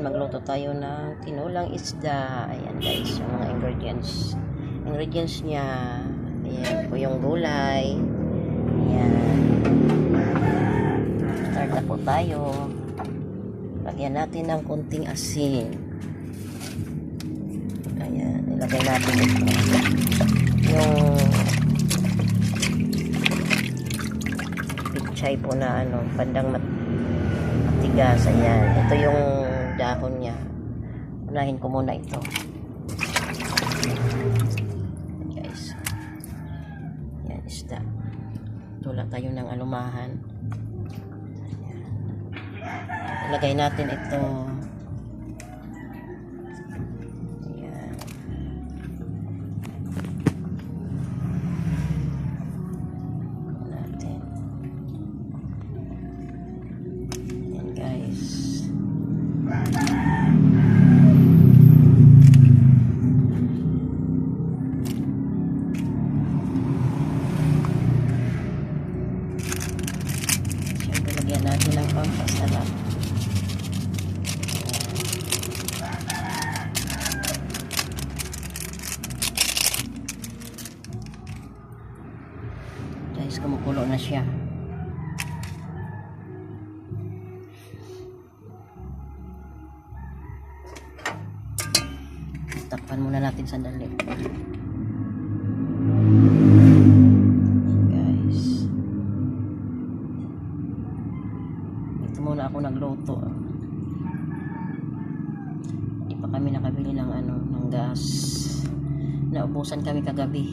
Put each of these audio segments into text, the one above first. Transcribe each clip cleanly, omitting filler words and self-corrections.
magluto tayo ng tinulang isda. Ayan guys, yung mga ingredients niya. Ayan po yung gulay. Ayan. Start na po tayo. Lagyan natin ng konting asin. Ayan, ilagay natin yung pichay po na bandang matigas. Ayan, ito yung dahon niya. Unahin ko muna ito. Guys, yan isda. Tulad tayo ng alumahan. Ilagay natin ito. Ayan. Natin. Ayan guys. Siyempre lagyan natin ng pampasarap. Guys, kumukulo na siya. Takpan muna natin sandali. Guys, ito muna ako nagluto. Hindi pa kami nakabili ng ng gas. Naubusan kami kagabi.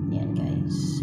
Yan guys.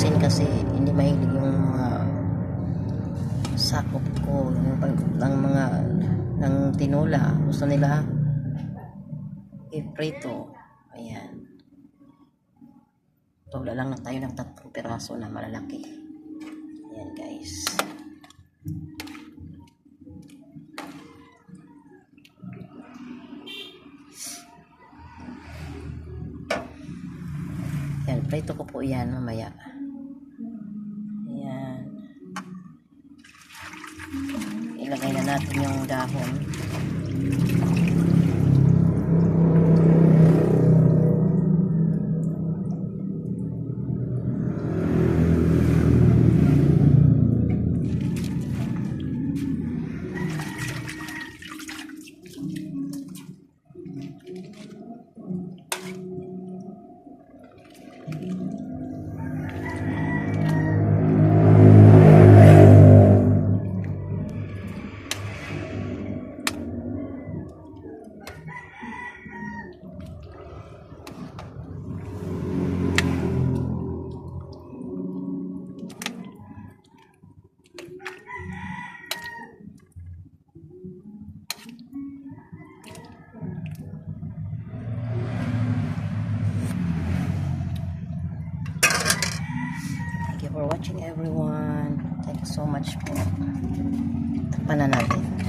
Kasi hindi mahilig yung mga sakop ko ng mga ng tinula. Gusto nila i-prito. Ayan, tula lang na tayo ng 3 piraso na malalaki. Ayan guys. Ayan, prito ko po yan mamaya. Ilagay na natin yung dahon. For watching everyone. Thank you so much po. Takpan na natin.